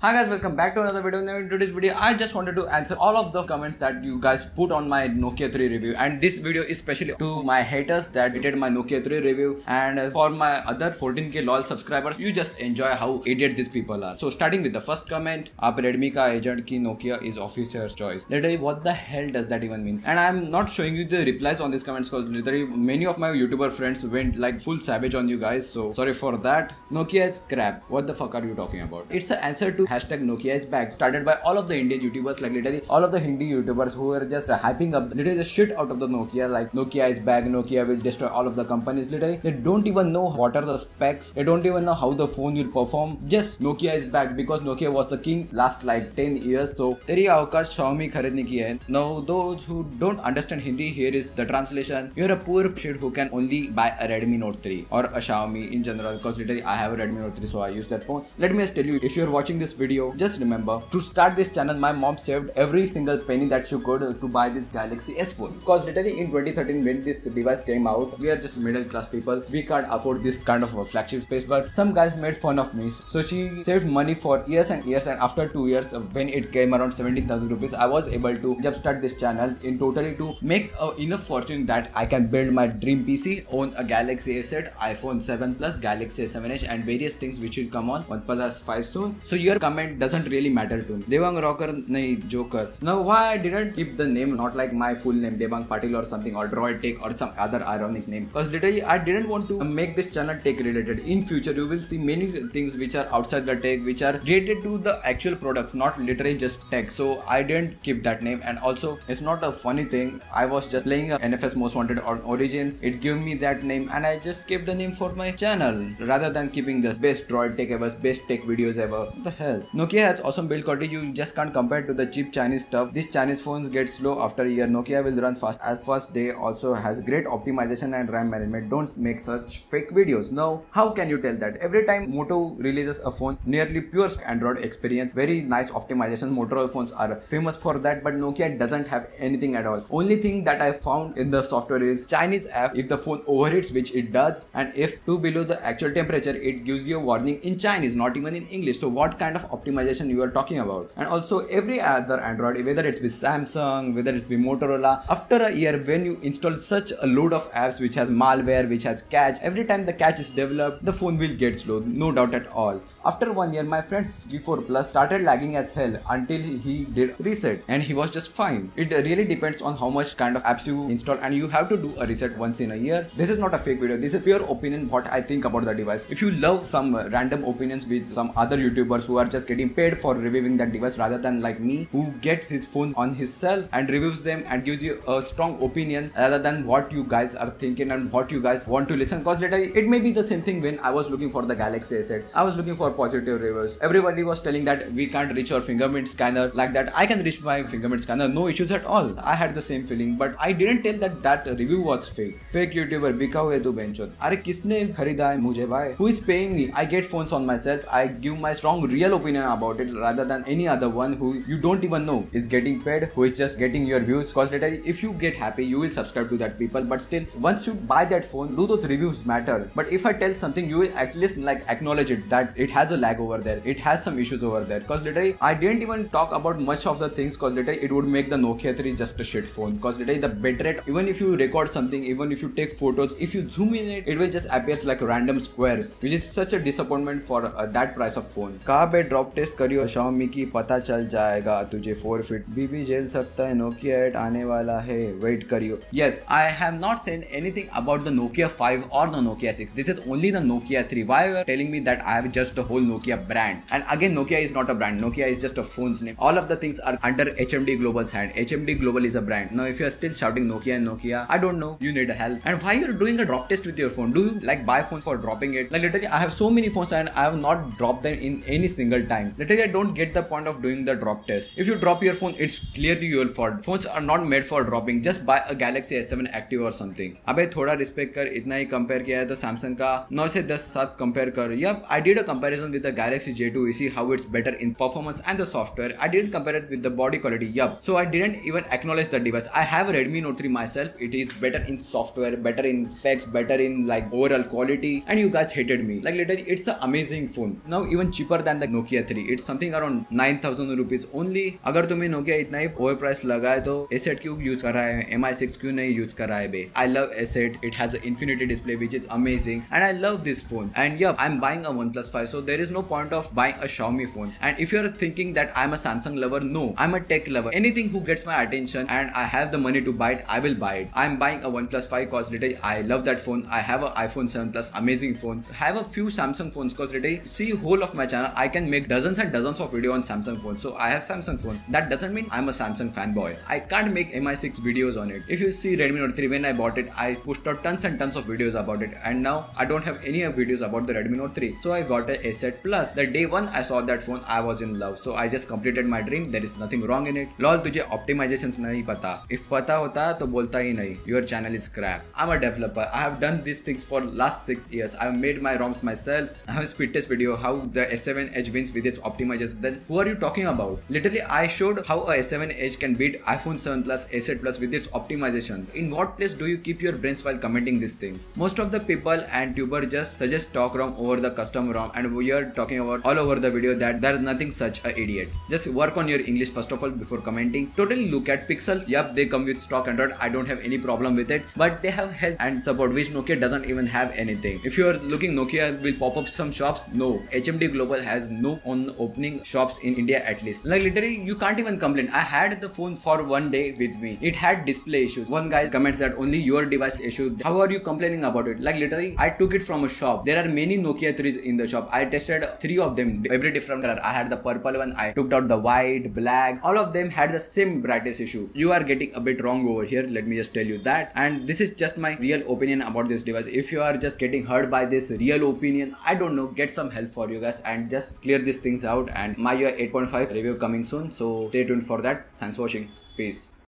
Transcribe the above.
Hi guys, welcome back to another video. Now in today's video, I just wanted to answer all of the comments that you guys put on my Nokia 3 review, and this video is especially to my haters that hated my Nokia 3 review, and for my other 14k LOL subscribers, you just enjoy how idiot these people are. So starting with the first comment, आप Redmi का agent की Nokia is officer's choice. Literally, what the hell does that even mean? And I'm not showing you the replies on these comments because literally many of my YouTuber friends went like full savage on you guys. So sorry for that. Nokia is crap. What the fuck are you talking about? It's an answer to hashtag Nokia is back, started by all of the Indian YouTubers, like literally all of the Hindi YouTubers who were just hyping up literally the shit out of the Nokia, like Nokia is back, Nokia will destroy all of the companies. Literally, they don't even know what are the specs, they don't even know how the phone will perform. Just Nokia is back because Nokia was the king last like 10 years. So तेरी औकात Xiaomi खरीदने की है. Now those who don't understand Hindi, here is the translation. You're a poor shit who can only buy a Redmi Note 3 or a Xiaomi in general, because literally I have a Redmi Note 3, so I use that phone. Let me just tell you, if you're watching this video, just remember to start this channel, my mom saved every single penny that she could to buy this Galaxy S phone, because literally in 2013 when this device came out, we are just middle class people, we can't afford this kind of a flagship space, but some guys made fun of me, so she saved money for years and years, and after 2 years when it came around 17,000 rupees, I was able to just start this channel in totally to make enough fortune that I can build my dream PC, own a Galaxy S8, iPhone 7 Plus, Galaxy S7 Edge, and various things which will come on OnePlus 5 soon. So your comment doesn't really matter to me. Devang Rocker, nahi Joker. Now why I didn't keep the name not like my full name Devang Patil or something, or Droid Tech or some other ironic name, because literally I didn't want to make this channel tech related. In future you will see many things which are outside the tech, which are related to the actual products, not literally just tech. So I didn't keep that name, and also it's not a funny thing, I was just playing a NFS Most Wanted on Origin, it gave me that name and I just kept the name for my channel rather than keeping the best Droid Tech ever, best tech videos ever. What the hell? Nokia has awesome build quality, you just can't compare to the cheap Chinese stuff. These Chinese phones get slow after a year. Nokia will run fast as first day, also has great optimization and RAM management. Don't make such fake videos. Now how can you tell that? Every time Moto releases a phone, nearly pure Android experience, very nice optimization. Motorola phones are famous for that, but Nokia doesn't have anything at all. Only thing that I found in the software is Chinese app. If the phone overheats, which it does, and if too below the actual temperature, it gives you a warning in Chinese, not even in English. So what kind of optimization you are talking about? And also every other Android, whether it's with Samsung, whether it's with Motorola, after a year when you install such a load of apps which has malware, which has cache, every time the cache is developed, the phone will get slow, no doubt at all. After 1 year, my friend's G4 Plus started lagging as hell until he did reset, and he was just fine. It really depends on how much kind of apps you install, and you have to do a reset once in a year. This is not a fake video, this is pure opinion, what I think about the device. If you love some random opinions with some other YouTubers who are just getting paid for reviewing that device, rather than like me who gets his phone on himself and reviews them and gives you a strong opinion rather than what you guys are thinking and what you guys want to listen, because later it may be the same thing when I was looking for the Galaxy S8. I was looking for positive reviews. Everybody was telling that we can't reach our fingerprint scanner, like that I can reach my fingerprint scanner, no issues at all. I had the same feeling, but I didn't tell that review was fake. Fake YouTuber, बिका हुए तू बेंचोद. अरे किसने खरीदा है मुझे भाई? Who is paying me? I get phones on myself. I give my strong real opinion about it rather than any other one who you don't even know is getting paid, who is just getting your views. Because later if you get happy, you will subscribe to that people, but still once you buy that phone, do those reviews matter? But if I tell something, you will at least like acknowledge it that it has a lag over there, it has some issues over there. Because literally I didn't even talk about much of the things, because literally it would make the Nokia 3 just a shit phone. Because literally the bitrate, even if you record something, even if you take photos, if you zoom in it, it will just appears like random squares, which is such a disappointment for that price of phone. कहाँ पे drop test करियो Xiaomi की, पता चल जाएगा तुझे 4 feet बीबी झेल सकता है, Nokia 8 आने वाला है, वेट करियो. Yes, I have not said anything about the Nokia 5 or the Nokia 6. This is only the Nokia 3. Why you are telling me that I have just the whole Nokia brand? And again, Nokia is not a brand. Nokia is just a phone's name. All of the things are under HMD Global's hand. HMD Global is a brand. Now if you are still shouting Nokia and Nokia, I don't know, you need help. And why you are doing a drop test with your phone? Do you like buy phone for dropping it? Like literally I have so many phones and I have not dropped them in any single time. Literally I don't get the point of doing the drop test. If you drop your phone, it's clearly your fault. Phones are not made for dropping. Just buy a Galaxy S7 Active or something. अबे थोड़ा respect कर, इतना ही compare किया है तो Samsung का 9 से 10 साथ कंपेयर कर. Yep, I did a comparison with the Galaxy J2. You see how it's better in performance and the software. I didn't compare it with the body quality. Yep. So I didn't even acknowledge the device. I have a Redmi Note 3 myself. It is better in software, better in specs, better in like overall quality, and you guys hated me. Like literally it's an amazing phone. Now even cheaper than the Nokia Nokia 3. It's something around 9,000 rupees only. अगर तुम्हें Nokia इतना ही over price लगा है तो A7 क्यों use कर रहा है, MI6 क्यों नहीं यूज कर रहा है बे? I love A7. It has an infinity display which is amazing and I love this phone. And yeah, I'm buying a OnePlus 5, so there is no point of buying a Xiaomi phone. And if you're thinking that I'm a Samsung lover, no, I'm a tech lover. Anything who gets my attention and I have the money to buy it, I will buy it. I'm buying a OnePlus 5 cause literally I love that phone. I have an iPhone 7 Plus, amazing phone. I have a few Samsung phones cause literally see whole of my channel I can make dozens and dozens of video on Samsung phones. So I have Samsung phone. That doesn't mean I'm a Samsung fanboy. I can't make MI6 videos on it. If you see Redmi Note 3, when I bought it, I pushed out tons and tons of videos about it, and now I don't have any videos about the Redmi Note 3. So I got a A7 Plus. The day one I saw that phone, I was in love. So I just completed my dream. There is nothing wrong in it. Lol, तुझे optimizations नहीं पता. If पता होता तो बोलता ही नहीं. Your channel is crap. I'm a developer. I have done these things for last 6 years. I have made my ROMs myself. I have speed test video how the S7 Edge wins with this optimization. Then who are you talking about? Literally, I showed how a S7 Edge can beat iPhone 7 Plus, A7 Plus with this optimization. In what place do you keep your brains while commenting these things? Most of the people and tuber just suggest stock ROM over the custom ROM, and we are talking about all over the video that there is nothing such a idiot. Just work on your English first of all before commenting. Totally look at Pixel. Yup, they come with stock Android. I don't have any problem with it, but they have help and support which Nokia doesn't even have anything. If you are looking Nokia will pop up some shops, no. HMD Global has no on opening shops in India at least. Like literally you can't even complain. I had the phone for one day with me. It had display issues. One guy comments that only your device issue. How are you complaining about it? Like literally I took it from a shop. There are many Nokia 3s in the shop. I tested 3 of them, every different color. I had the purple one, I took out the white, black. All of them had the same brightness issue. You are getting a bit wrong over here. Let me just tell you that. And this is just my real opinion about this device. If you are just getting hurt by this real opinion, I don't know, get some help for you guys and just clear these things out. And my 8.5 review coming soon. So stay tuned for that. Thanks for watching. Peace.